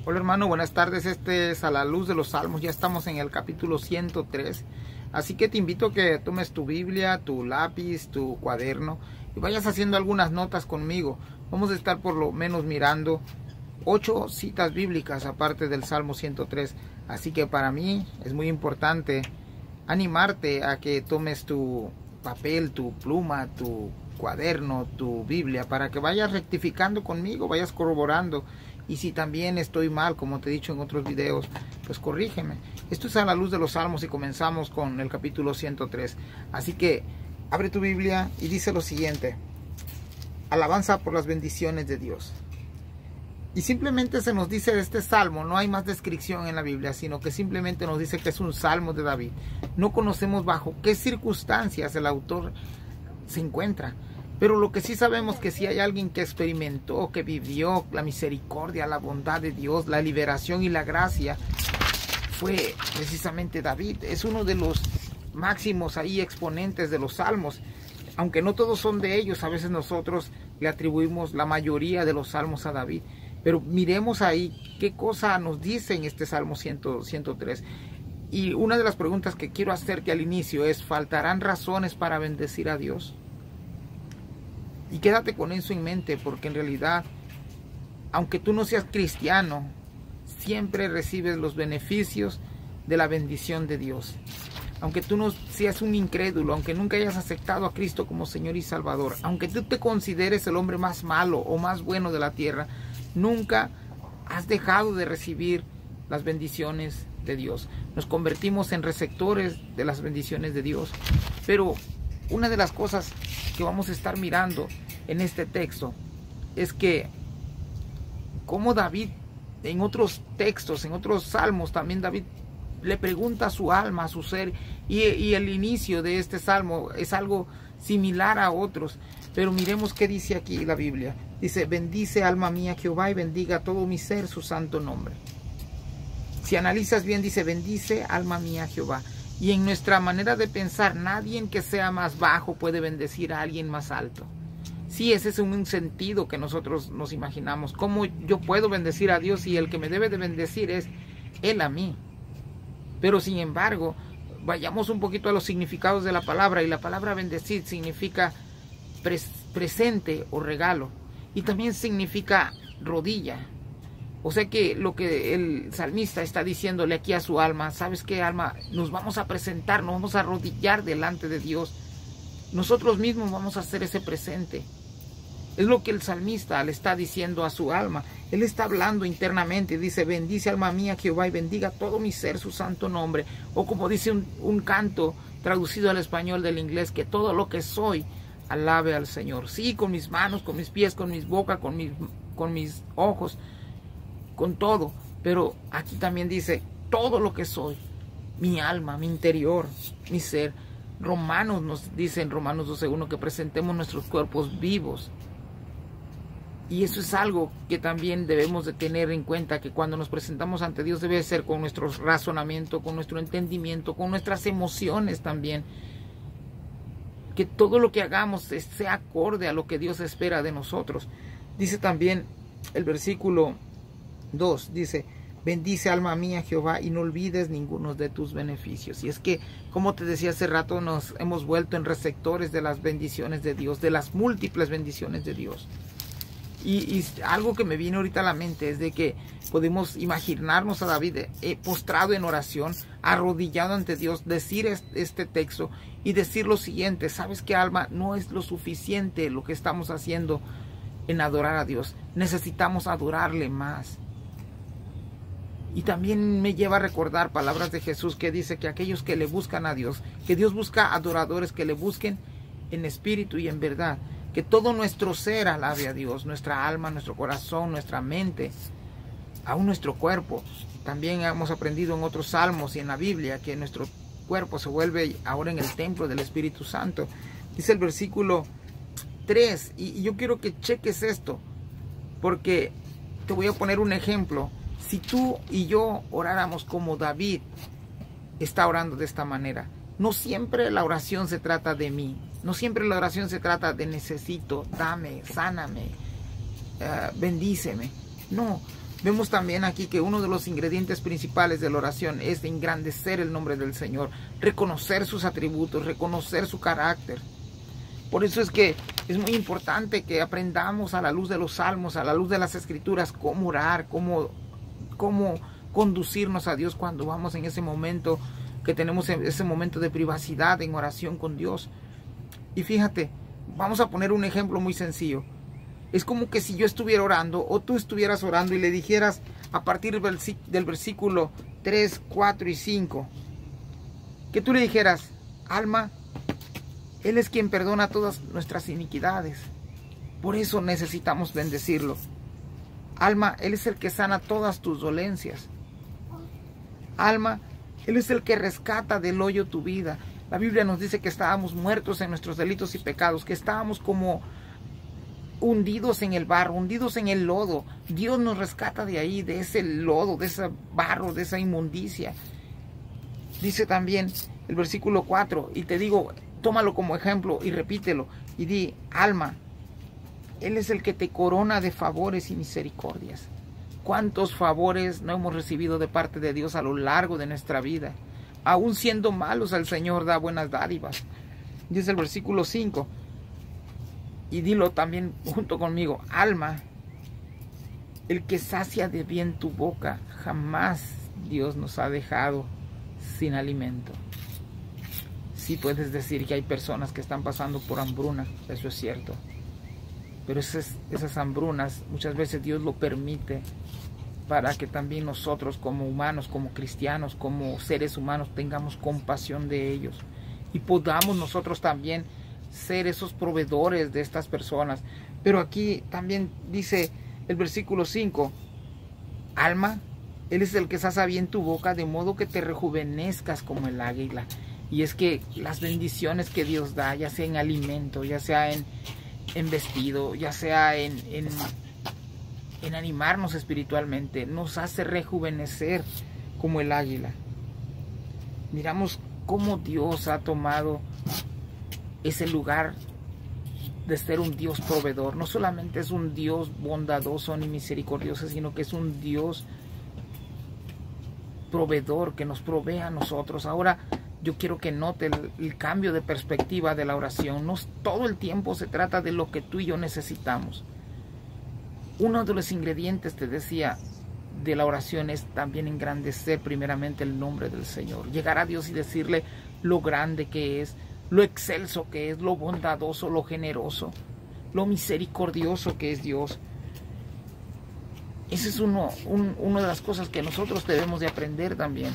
Hola hermano, buenas tardes. Este es A la Luz de los Salmos. Ya estamos en el capítulo 103. Así que te invito a que tomes tu Biblia, tu lápiz, tu cuaderno y vayas haciendo algunas notas conmigo. Vamos a estar por lo menos mirando 8 citas bíblicas aparte del Salmo 103. Así que para mí es muy importante animarte a que tomes tu papel, tu pluma, tu cuaderno, tu Biblia, para que vayas rectificando conmigo, vayas corroborando. Y si también estoy mal, como te he dicho en otros videos, pues corrígeme. Esto es A la Luz de los Salmos y comenzamos con el capítulo 103. Así que abre tu Biblia y dice lo siguiente: alabanza por las bendiciones de Dios. Y simplemente se nos dice de este salmo, no hay más descripción en la Biblia, sino que simplemente nos dice que es un salmo de David. No conocemos bajo qué circunstancias el autor se encuentra, pero lo que sí sabemos que si hay alguien que experimentó, que vivió la misericordia, la bondad de Dios, la liberación y la gracia, fue precisamente David. Es uno de los máximos ahí exponentes de los salmos. Aunque no todos son de ellos, a veces nosotros le atribuimos la mayoría de los salmos a David. Pero miremos ahí qué cosa nos dice en este Salmo 103. Y una de las preguntas que quiero hacerte al inicio es: ¿faltarán razones para bendecir a Dios? Y quédate con eso en mente, porque en realidad, aunque tú no seas cristiano, siempre recibes los beneficios de la bendición de Dios. Aunque tú no seas un incrédulo, aunque nunca hayas aceptado a Cristo como Señor y Salvador, aunque tú te consideres el hombre más malo o más bueno de la tierra, nunca has dejado de recibir las bendiciones de Dios. Nos convertimos en receptores de las bendiciones de Dios. Pero una de las cosas que vamos a estar mirando en este texto es que como David, en otros textos, en otros salmos, también David le pregunta a su alma, a su ser, y el inicio de este salmo es algo similar a otros. Pero miremos qué dice aquí la Biblia. Dice: bendice alma mía Jehová y bendiga todo mi ser su santo nombre. Si analizas bien, dice: bendice alma mía Jehová. Y en nuestra manera de pensar, nadie que sea más bajo puede bendecir a alguien más alto. Sí, ese es un sentido que nosotros nos imaginamos. ¿Cómo yo puedo bendecir a Dios si el que me debe de bendecir es Él a mí? Pero sin embargo, vayamos un poquito a los significados de la palabra. Y la palabra bendecir significa presente o regalo. Y también significa rodilla. O sea que lo que el salmista está diciéndole aquí a su alma: ¿sabes qué, alma? Nos vamos a presentar, nos vamos a arrodillar delante de Dios. Nosotros mismos vamos a hacer ese presente. Es lo que el salmista le está diciendo a su alma. Él está hablando internamente. Dice: bendice alma mía Jehová y bendiga todo mi ser su santo nombre. O como dice un canto traducido al español del inglés: que todo lo que soy alabe al Señor. Sí, con mis manos, con mis pies, con mis bocas, con mis ojos, con todo. Pero aquí también dice: todo lo que soy, mi alma, mi interior, mi ser. Romanos nos dice en Romanos 12:1 que presentemos nuestros cuerpos vivos. Y eso es algo que también debemos de tener en cuenta, que cuando nos presentamos ante Dios debe ser con nuestro razonamiento, con nuestro entendimiento, con nuestras emociones también. Que todo lo que hagamos sea acorde a lo que Dios espera de nosotros. Dice también el versículo 2, dice: bendice alma mía Jehová y no olvides ninguno de tus beneficios. Y es que, como te decía hace rato, nos hemos vuelto en receptores de las bendiciones de Dios, de las múltiples bendiciones de Dios. Y algo que me viene ahorita a la mente es de que podemos imaginarnos a David postrado en oración, arrodillado ante Dios, decir este texto y decir lo siguiente: ¿sabes qué, alma? No es lo suficiente lo que estamos haciendo en adorar a Dios. Necesitamos adorarle más. Y también me lleva a recordar palabras de Jesús que dice que aquellos que le buscan a Dios, que Dios busca adoradores que le busquen en espíritu y en verdad. Que todo nuestro ser alabe a Dios, nuestra alma, nuestro corazón, nuestra mente, aún nuestro cuerpo. También hemos aprendido en otros salmos y en la Biblia que nuestro cuerpo se vuelve ahora en el templo del Espíritu Santo. Dice el versículo 3, y yo quiero que cheques esto, porque te voy a poner un ejemplo. Si tú y yo oráramos como David está orando de esta manera, no siempre la oración se trata de mí. No siempre la oración se trata de necesito, dame, sáname, bendíceme. No, Vemos también aquí que uno de los ingredientes principales de la oración es de engrandecer el nombre del Señor, reconocer sus atributos, reconocer su carácter. Por eso es que es muy importante que aprendamos a la luz de los salmos, a la luz de las escrituras, cómo orar, cómo conducirnos a Dios cuando vamos en ese momento, que tenemos ese momento de privacidad en oración con Dios. Y fíjate, vamos a poner un ejemplo muy sencillo. Es como que si yo estuviera orando o tú estuvieras orando y le dijeras a partir del versículo 3, 4 y 5, que tú le dijeras: alma, Él es quien perdona todas nuestras iniquidades. Por eso necesitamos bendecirlo. Alma, Él es el que sana todas tus dolencias. Alma, Él es el que rescata del hoyo tu vida. La Biblia nos dice que estábamos muertos en nuestros delitos y pecados, que estábamos como hundidos en el barro, hundidos en el lodo. Dios nos rescata de ahí, de ese lodo, de ese barro, de esa inmundicia. Dice también el versículo 4, y te digo, tómalo como ejemplo y repítelo, y di: alma, Él es el que te corona de favores y misericordias. ¿Cuántos favores no hemos recibido de parte de Dios a lo largo de nuestra vida? Aún siendo malos, el Señor da buenas dádivas. Dice el versículo 5, y dilo también junto conmigo: alma, el que sacia de bien tu boca. Jamás Dios nos ha dejado sin alimento. Sí puedes decir que hay personas que están pasando por hambruna, eso es cierto. Pero esas hambrunas muchas veces Dios lo permite para que también nosotros como humanos, como cristianos, como seres humanos tengamos compasión de ellos y podamos nosotros también ser esos proveedores de estas personas. Pero aquí también dice el versículo 5, alma, Él es el que sacia bien tu boca, de modo que te rejuvenezcas como el águila. Y es que las bendiciones que Dios da, ya sea en alimento, ya sea en vestido, ya sea en animarnos espiritualmente, nos hace rejuvenecer como el águila. Miramos cómo Dios ha tomado ese lugar de ser un Dios proveedor. No solamente es un Dios bondadoso ni misericordioso, sino que es un Dios proveedor que nos provee a nosotros. Ahora yo quiero que note el cambio de perspectiva de la oración. No todo el tiempo se trata de lo que tú y yo necesitamos. Uno de los ingredientes, te decía, de la oración es también engrandecer primeramente el nombre del Señor. Llegar a Dios y decirle lo grande que es, lo excelso que es, lo bondadoso, lo generoso, lo misericordioso que es Dios. Esa es una de las cosas que nosotros debemos de aprender también.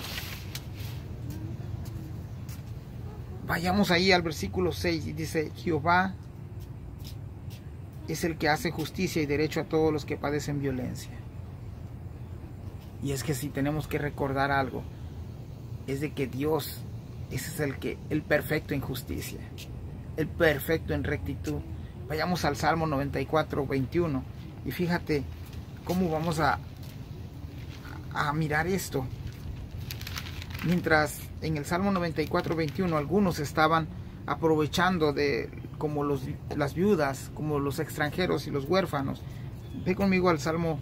Vayamos ahí al versículo 6 y dice: Jehová es el que hace justicia y derecho a todos los que padecen violencia. Y es que si tenemos que recordar algo, es de que Dios, ese es el perfecto en justicia, el perfecto en rectitud. Vayamos al Salmo 94, 21 y fíjate cómo vamos a mirar esto. Mientras en el Salmo 94, 21 algunos estaban aprovechando de como las viudas, como los extranjeros y los huérfanos. Ve conmigo al Salmo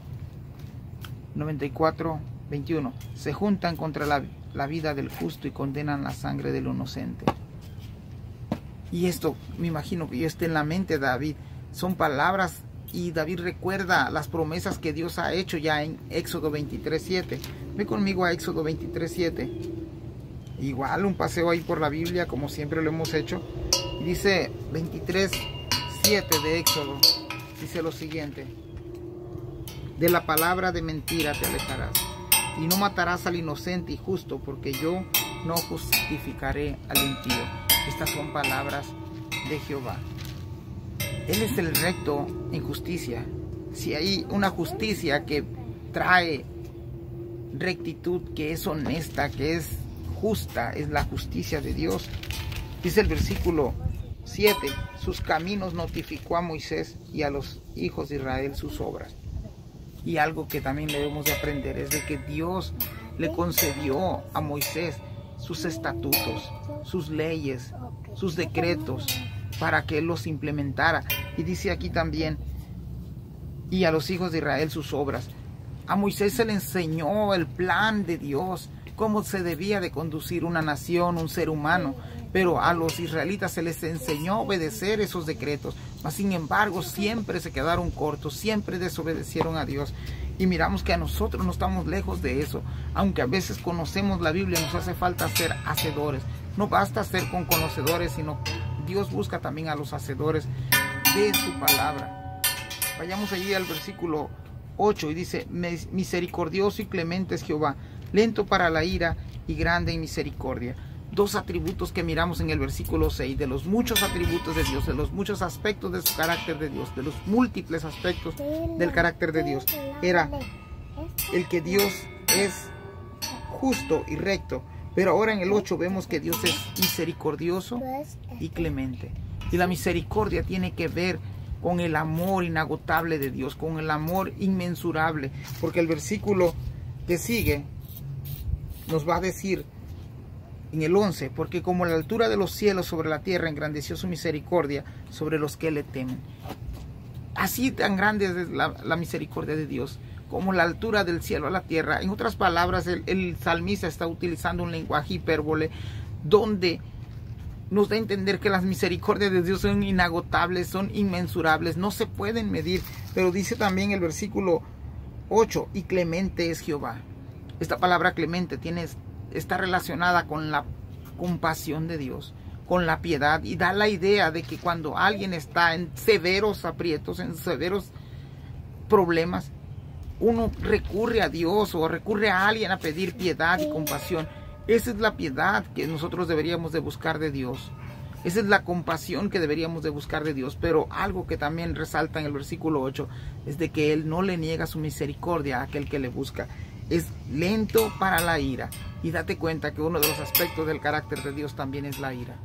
94, 21. Se juntan contra la vida del justo y condenan la sangre del inocente. Y esto, me imagino que ya está en la mente de David. Son palabras, y David recuerda las promesas que Dios ha hecho ya en Éxodo 23, 7. Ve conmigo a Éxodo 23, 7. Igual un paseo ahí por la Biblia, como siempre lo hemos hecho. Y dice 23, 7 de Éxodo. Dice lo siguiente: de la palabra de mentira te alejarás, y no matarás al inocente y justo, porque yo no justificaré al impío. Estas son palabras de Jehová. Él es el recto en justicia. Si hay una justicia que trae rectitud, que es honesta, que es justa, es la justicia de Dios. Dice el versículo 7: sus caminos notificó a Moisés y a los hijos de Israel sus obras. Y algo que también debemos de aprender es de que Dios le concedió a Moisés sus estatutos, sus leyes, sus decretos, para que él los implementara. Y dice aquí también: y a los hijos de Israel sus obras. A Moisés se le enseñó el plan de Dios, cómo se debía de conducir una nación, un ser humano. Pero a los israelitas se les enseñó a obedecer esos decretos. Mas sin embargo, siempre se quedaron cortos, siempre desobedecieron a Dios. Y miramos que a nosotros no estamos lejos de eso. Aunque a veces conocemos la Biblia, nos hace falta ser hacedores. No basta ser con conocedores, sino Dios busca también a los hacedores de su palabra. Vayamos allí al versículo 8 y dice: misericordioso y clemente es Jehová, lento para la ira y grande en misericordia. Dos atributos que miramos en el versículo 6, de los muchos atributos de Dios, de los muchos aspectos de su carácter de Dios, de los múltiples aspectos del carácter de Dios, era el que Dios es justo y recto. Pero ahora en el 8 vemos que Dios es misericordioso y clemente. Y la misericordia tiene que ver con el amor inagotable de Dios, con el amor inmensurable. Porque el versículo que sigue nos va a decir en el 11, porque como la altura de los cielos sobre la tierra engrandeció su misericordia sobre los que le temen. Así tan grande es la misericordia de Dios, como la altura del cielo a la tierra. En otras palabras, el salmista está utilizando un lenguaje hipérbole donde nos da a entender que las misericordias de Dios son inagotables, son inmensurables, no se pueden medir. Pero dice también el versículo 8, y clemente es Jehová. Esta palabra clemente está relacionada con la compasión de Dios, con la piedad, y da la idea de que cuando alguien está en severos aprietos, en severos problemas, uno recurre a Dios o recurre a alguien a pedir piedad y compasión. Esa es la piedad que nosotros deberíamos de buscar de Dios. Esa es la compasión que deberíamos de buscar de Dios. Pero algo que también resalta en el versículo 8 es de que Él no le niega su misericordia a aquel que le busca. Es lento para la ira. Y date cuenta que uno de los aspectos del carácter de Dios también es la ira.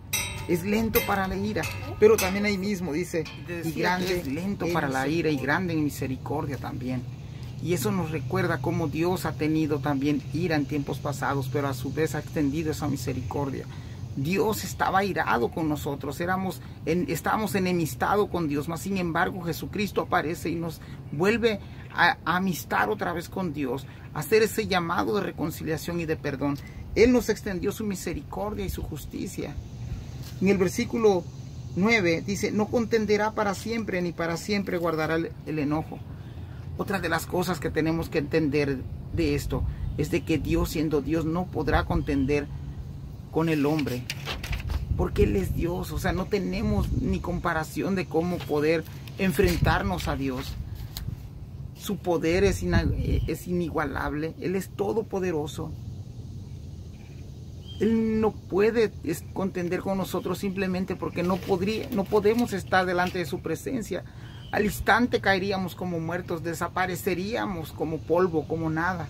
Es lento para la ira. Pero también ahí mismo dice, y grande, es lento para la ira y grande en misericordia también. Y eso nos recuerda cómo Dios ha tenido también ira en tiempos pasados, pero a su vez ha extendido esa misericordia. Dios estaba irado con nosotros, estábamos enemistados con Dios, mas sin embargo Jesucristo aparece y nos vuelve a amistar otra vez con Dios, a hacer ese llamado de reconciliación y de perdón. Él nos extendió su misericordia y su justicia. En el versículo 9 dice, no contenderá para siempre, ni para siempre guardará el enojo. Otra de las cosas que tenemos que entender de esto es de que Dios, siendo Dios, no podrá contender con el hombre, porque Él es Dios. O sea, no tenemos ni comparación de cómo poder enfrentarnos a Dios. Su poder es inigualable. Él es todopoderoso. Él no puede contender con nosotros simplemente porque no podemos estar delante de su presencia. Al instante caeríamos como muertos, desapareceríamos como polvo, como nada.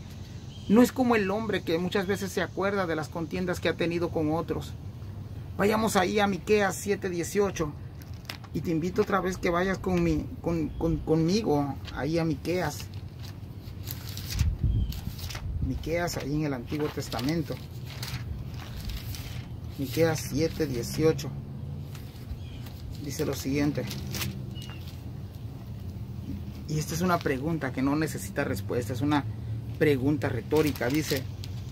No es como el hombre que muchas veces se acuerda de las contiendas que ha tenido con otros. Vayamos ahí a Miqueas 7:18 y te invito otra vez que vayas conmigo ahí a Miqueas. Miqueas ahí en el Antiguo Testamento. Miqueas 7:18 dice lo siguiente. Y esta es una pregunta que no necesita respuesta, es una pregunta retórica. Dice,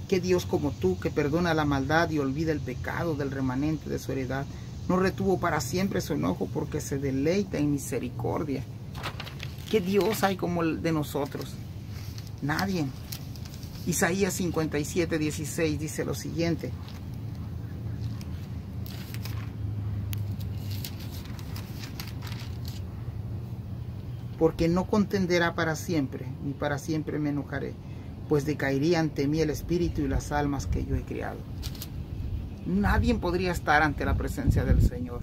¿qué Dios como tú, que perdona la maldad y olvida el pecado del remanente de su heredad, no retuvo para siempre su enojo porque se deleita en misericordia? ¿Qué Dios hay como el de nosotros? Nadie. Isaías 57:16 dice lo siguiente. Porque no contenderá para siempre, ni para siempre me enojaré, pues decaería ante mí el espíritu y las almas que yo he creado. Nadie podría estar ante la presencia del Señor.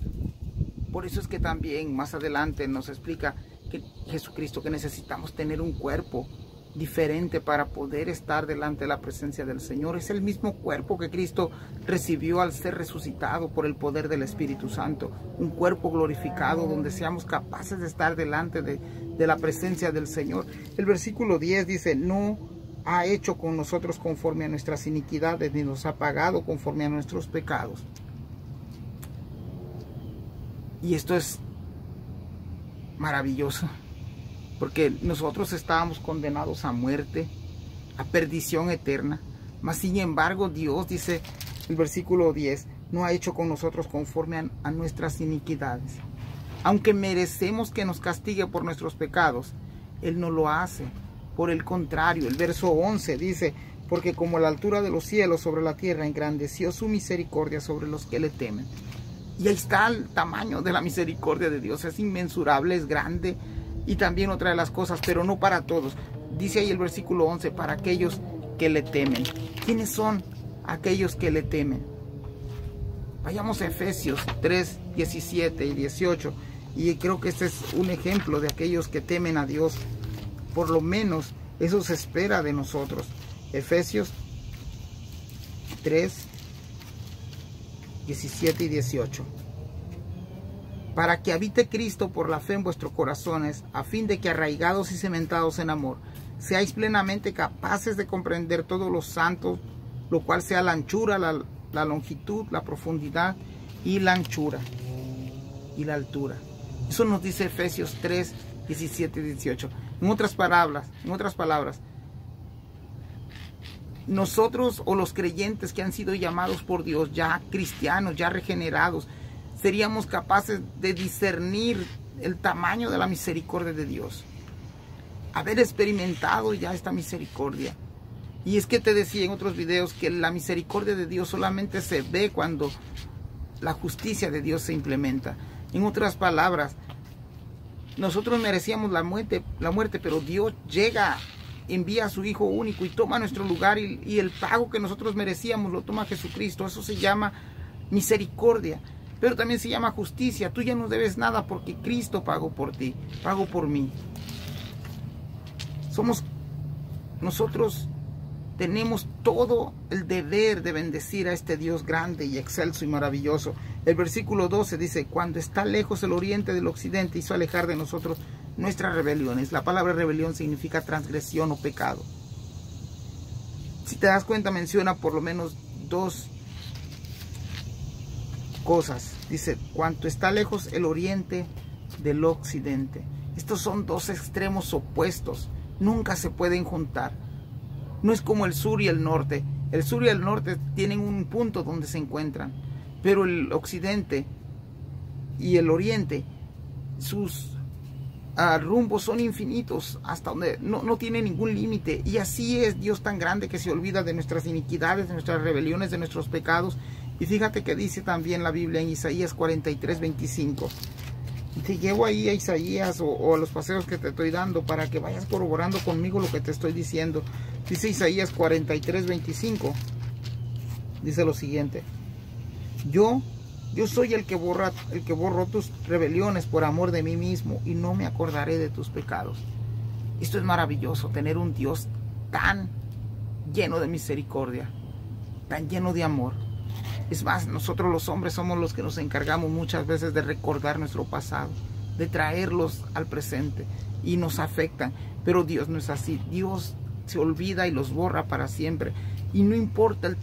Por eso es que también más adelante nos explica que Jesucristo que necesitamos tener un cuerpo diferente para poder estar delante de la presencia del Señor. Es el mismo cuerpo que Cristo recibió al ser resucitado por el poder del Espíritu Santo. Un cuerpo glorificado donde seamos capaces de estar delante de la presencia del Señor. El versículo 10 dice, no ha hecho con nosotros conforme a nuestras iniquidades, ni nos ha pagado conforme a nuestros pecados. Y esto es maravilloso, porque nosotros estábamos condenados a muerte, a perdición eterna. Mas sin embargo Dios, dice el versículo 10, no ha hecho con nosotros conforme a nuestras iniquidades. Aunque merecemos que nos castigue por nuestros pecados, Él no lo hace. Por el contrario, el verso 11 dice, porque como la altura de los cielos sobre la tierra, engrandeció su misericordia sobre los que le temen. Y ahí está el tamaño de la misericordia de Dios. Es inmensurable, es grande. Y también otra de las cosas, pero no para todos. Dice ahí el versículo 11, para aquellos que le temen. ¿Quiénes son aquellos que le temen? Vayamos a Efesios 3, 17 y 18. Y creo que este es un ejemplo de aquellos que temen a Dios. Por lo menos eso se espera de nosotros. Efesios 3, 17 y 18. Para que habite Cristo por la fe en vuestros corazones, a fin de que arraigados y cementados en amor, seáis plenamente capaces de comprender todos los santos, lo cual sea la anchura, la longitud, la profundidad y la anchura y la altura. Eso nos dice Efesios 3, 17 y 18. En otras palabras, nosotros o los creyentes que han sido llamados por Dios, ya cristianos, ya regenerados, seríamos capaces de discernir el tamaño de la misericordia de Dios. Haber experimentado ya esta misericordia. Y es que te decía en otros videos que la misericordia de Dios solamente se ve cuando la justicia de Dios se implementa. En otras palabras, nosotros merecíamos la muerte, pero Dios llega, envía a su Hijo único y toma nuestro lugar, y el pago que nosotros merecíamos lo toma Jesucristo. Eso se llama misericordia, pero también se llama justicia. Tú ya no debes nada porque Cristo pagó por ti, pagó por mí. Nosotros tenemos todo el deber de bendecir a este Dios grande y excelso y maravilloso. El versículo 12 dice, cuando está lejos el oriente del occidente, hizo alejar de nosotros nuestras rebeliones. La palabra rebelión significa transgresión o pecado. Si te das cuenta, menciona por lo menos dos cosas. Dice, cuanto está lejos el oriente del occidente. Estos son dos extremos opuestos. Nunca se pueden juntar. No es como el sur y el norte. El sur y el norte tienen un punto donde se encuentran. Pero el occidente y el oriente, sus rumbos son infinitos, hasta donde no tiene ningún límite. Y así es Dios tan grande que se olvida de nuestras iniquidades, de nuestras rebeliones, de nuestros pecados. Y fíjate que dice también la Biblia en Isaías 43, 25. Te llevo ahí a Isaías o a los paseos que te estoy dando para que vayas corroborando conmigo lo que te estoy diciendo. Dice Isaías 43, 25. Dice lo siguiente. Yo soy el que borró tus rebeliones por amor de mí mismo, y no me acordaré de tus pecados. Esto es maravilloso, tener un Dios tan lleno de misericordia, tan lleno de amor. Es más, nosotros los hombres somos los que nos encargamos muchas veces de recordar nuestro pasado, de traerlos al presente, y nos afectan. Pero Dios no es así. Dios se olvida y los borra para siempre. Y no importa el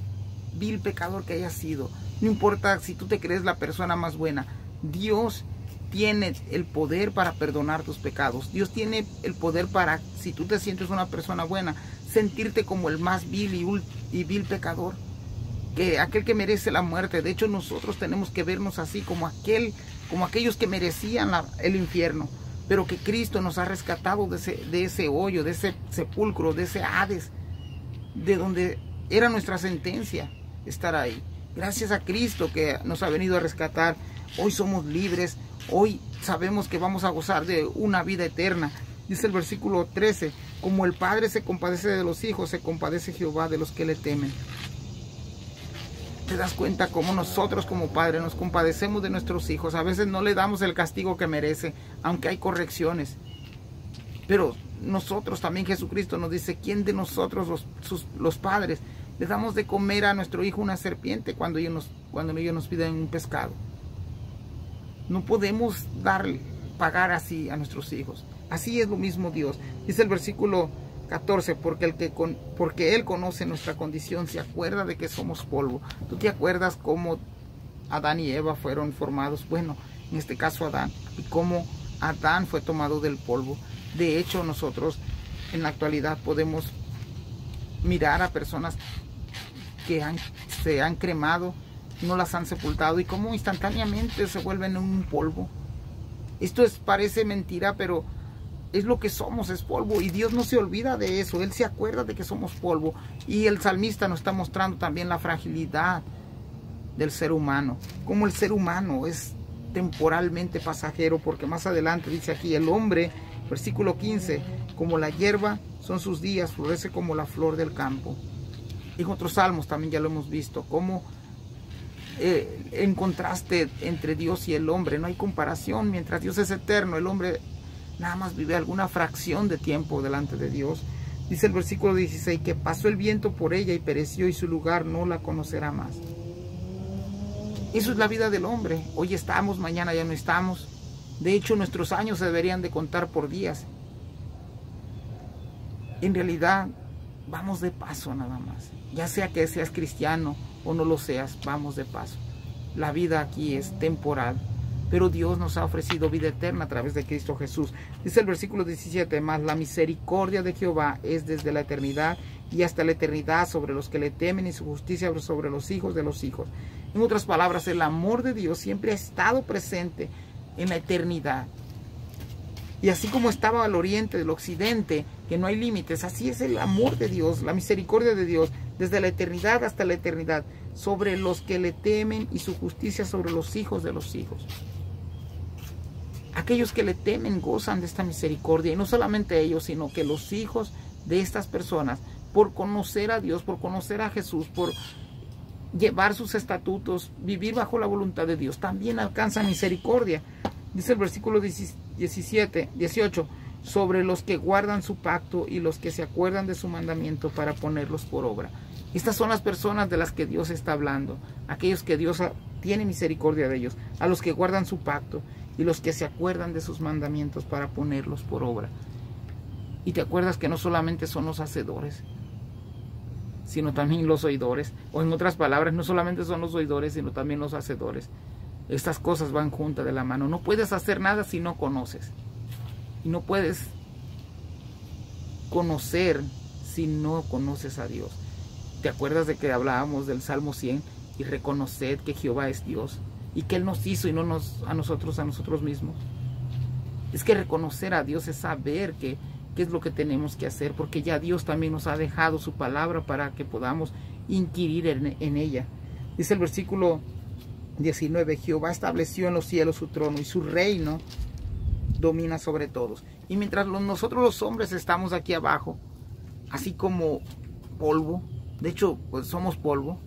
vil pecador que hayas sido, no importa si tú te crees la persona más buena, Dios tiene el poder para perdonar tus pecados. Dios tiene el poder para, si tú te sientes una persona buena, sentirte como el más vil y vil pecador, que aquel que merece la muerte. De hecho, nosotros tenemos que vernos así, como aquellos que merecían el infierno, pero que Cristo nos ha rescatado de ese hoyo, de ese sepulcro, de ese Hades, de donde era nuestra sentencia estar ahí. Gracias a Cristo que nos ha venido a rescatar, hoy somos libres, hoy sabemos que vamos a gozar de una vida eterna. Dice el versículo 13, como el Padre se compadece de los hijos, se compadece Jehová de los que le temen. ¿Te das cuenta cómo nosotros como padres nos compadecemos de nuestros hijos? A veces no le damos el castigo que merece, aunque hay correcciones. Pero nosotros también, Jesucristo nos dice, ¿quién de nosotros los padres le damos de comer a nuestro hijo una serpiente cuando ellos nos piden un pescado? No podemos pagar así a nuestros hijos. Así es lo mismo Dios. Dice el versículo 14, porque Él conoce nuestra condición, se acuerda de que somos polvo. ¿Tú te acuerdas cómo Adán y Eva fueron formados? Bueno, en este caso Adán, y cómo Adán fue tomado del polvo. De hecho, nosotros en la actualidad podemos mirar a personas que se han cremado, no las han sepultado, y cómo instantáneamente se vuelven un polvo. Esto parece mentira, pero es lo que somos, es polvo, y Dios no se olvida de eso. Él se acuerda de que somos polvo, y el salmista nos está mostrando también la fragilidad del ser humano, como el ser humano es temporalmente pasajero, porque más adelante dice aquí, el hombre, versículo 15, como la hierba son sus días, florece como la flor del campo. En otros salmos también ya lo hemos visto, como en contraste entre Dios y el hombre, no hay comparación. Mientras Dios es eterno, el hombre nada más vive alguna fracción de tiempo delante de Dios. Dice el versículo 16, que pasó el viento por ella y pereció, y su lugar no la conocerá más. Eso es la vida del hombre. Hoy estamos, mañana ya no estamos. De hecho, nuestros años se deberían de contar por días. En realidad, vamos de paso nada más. Ya sea que seas cristiano o no lo seas, vamos de paso. La vida aquí es temporal, pero Dios nos ha ofrecido vida eterna a través de Cristo Jesús. Dice el versículo 17, más la misericordia de Jehová es desde la eternidad y hasta la eternidad sobre los que le temen, y su justicia sobre los hijos de los hijos. En otras palabras, el amor de Dios siempre ha estado presente en la eternidad. Y así como estaba al oriente del occidente, que no hay límites, así es el amor de Dios, la misericordia de Dios, desde la eternidad hasta la eternidad, sobre los que le temen, y su justicia sobre los hijos de los hijos. Aquellos que le temen gozan de esta misericordia, y no solamente ellos, sino que los hijos de estas personas, por conocer a Dios, por conocer a Jesús, por llevar sus estatutos, vivir bajo la voluntad de Dios, también alcanzan misericordia. Dice el versículo 18, sobre los que guardan su pacto y los que se acuerdan de su mandamiento para ponerlos por obra. Estas son las personas de las que Dios está hablando, aquellos que Dios tiene misericordia de ellos, a los que guardan su pacto y los que se acuerdan de sus mandamientos para ponerlos por obra. Y te acuerdas que no solamente son los hacedores, sino también los oidores, o en otras palabras, no solamente son los oidores, sino también los hacedores. Estas cosas van juntas de la mano. No puedes hacer nada si no conoces, y no puedes conocer si no conoces a Dios. ¿Te acuerdas de que hablábamos del Salmo 100? Y reconoced que Jehová es Dios, y que Él nos hizo y no a nosotros mismos. Es que reconocer a Dios es saber qué es lo que tenemos que hacer, porque ya Dios también nos ha dejado su palabra para que podamos inquirir en ella. Dice el versículo 19, Jehová estableció en los cielos su trono, y su reino domina sobre todos. Y mientras nosotros los hombres estamos aquí abajo, así como polvo, de hecho pues somos polvo,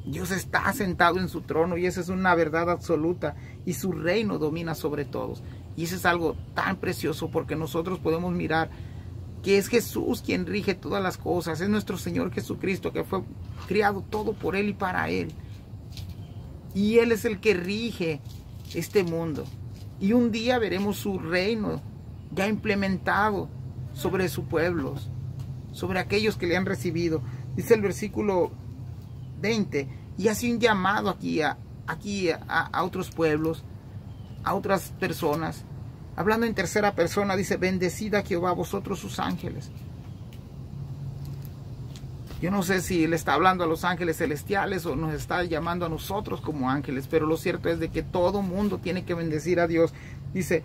Dios está sentado en su trono, y esa es una verdad absoluta, y su reino domina sobre todos. Y eso es algo tan precioso, porque nosotros podemos mirar que es Jesús quien rige todas las cosas, es nuestro Señor Jesucristo, que fue criado todo por Él y para Él. Y Él es el que rige este mundo. Y un día veremos su reino ya implementado sobre su pueblo, sobre aquellos que le han recibido. Dice el versículo 20, y hace un llamado aquí a otros pueblos, a otras personas. Hablando en tercera persona, dice, bendecid a Jehová vosotros sus ángeles. Yo no sé si le está hablando a los ángeles celestiales o nos está llamando a nosotros como ángeles, pero lo cierto es de que todo mundo tiene que bendecir a Dios. Dice,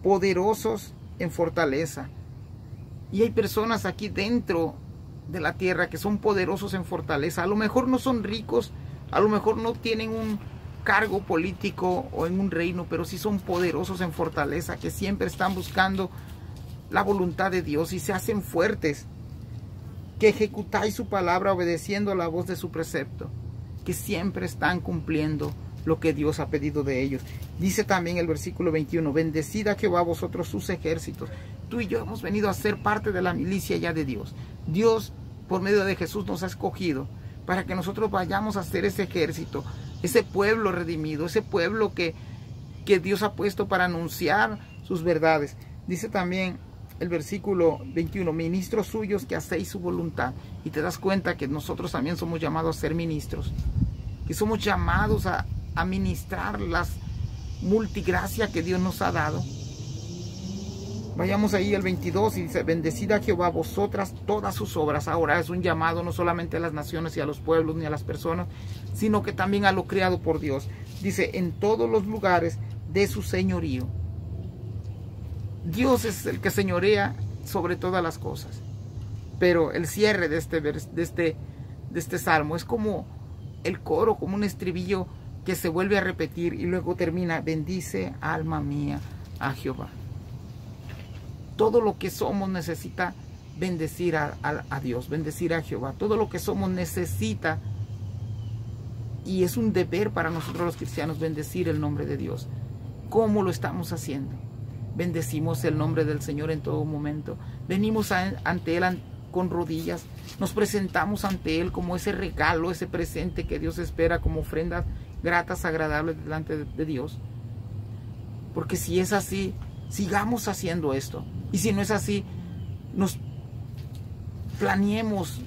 poderosos en fortaleza. Y hay personas aquí dentro de la tierra que son poderosos en fortaleza. A lo mejor no son ricos, a lo mejor no tienen un cargo político o en un reino, pero sí son poderosos en fortaleza, que siempre están buscando la voluntad de Dios y se hacen fuertes, que ejecutáis su palabra obedeciendo a la voz de su precepto, que siempre están cumpliendo lo que Dios ha pedido de ellos. Dice también el versículo 21, bendecid a Jehová vosotros sus ejércitos. Tú y yo hemos venido a ser parte de la milicia ya de Dios. Dios, por medio de Jesús, nos ha escogido para que nosotros vayamos a ser ese ejército, ese pueblo redimido, ese pueblo que Dios ha puesto para anunciar sus verdades. Dice también el versículo 21, ministros suyos que hacéis su voluntad. Y te das cuenta que nosotros también somos llamados a ser ministros, que somos llamados a ministrar las multigracias que Dios nos ha dado. Vayamos ahí al 22 y dice, bendecid a Jehová vosotras todas sus obras. Ahora es un llamado no solamente a las naciones y a los pueblos ni a las personas, sino que también a lo creado por Dios. Dice, en todos los lugares de su señorío. Dios es el que señorea sobre todas las cosas. Pero el cierre de este salmo es como el coro, como un estribillo que se vuelve a repetir y luego termina, bendice alma mía a Jehová. Todo lo que somos necesita bendecir a Dios, bendecir a Jehová. Todo lo que somos necesita, y es un deber para nosotros los cristianos, bendecir el nombre de Dios. ¿Cómo lo estamos haciendo? Bendecimos el nombre del Señor en todo momento. Venimos ante Él con rodillas. Nos presentamos ante Él como ese regalo, ese presente que Dios espera como ofrendas gratas, agradables delante de Dios. Porque si es así, sigamos haciendo esto. Y si no es así, nos planeemos,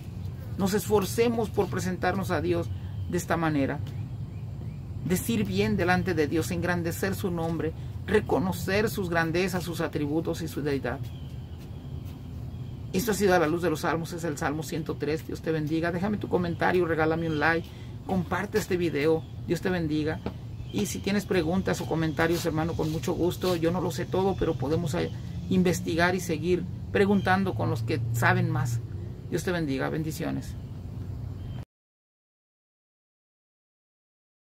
nos esforcemos por presentarnos a Dios de esta manera. Decir bien delante de Dios, engrandecer su nombre, reconocer sus grandezas, sus atributos y su deidad. Esto ha sido a la luz de los salmos, es el Salmo 103. Dios te bendiga. Déjame tu comentario, regálame un like, comparte este video. Dios te bendiga. Y si tienes preguntas o comentarios, hermano, con mucho gusto. Yo no lo sé todo, pero podemos investigar y seguir preguntando con los que saben más. Dios te bendiga. Bendiciones.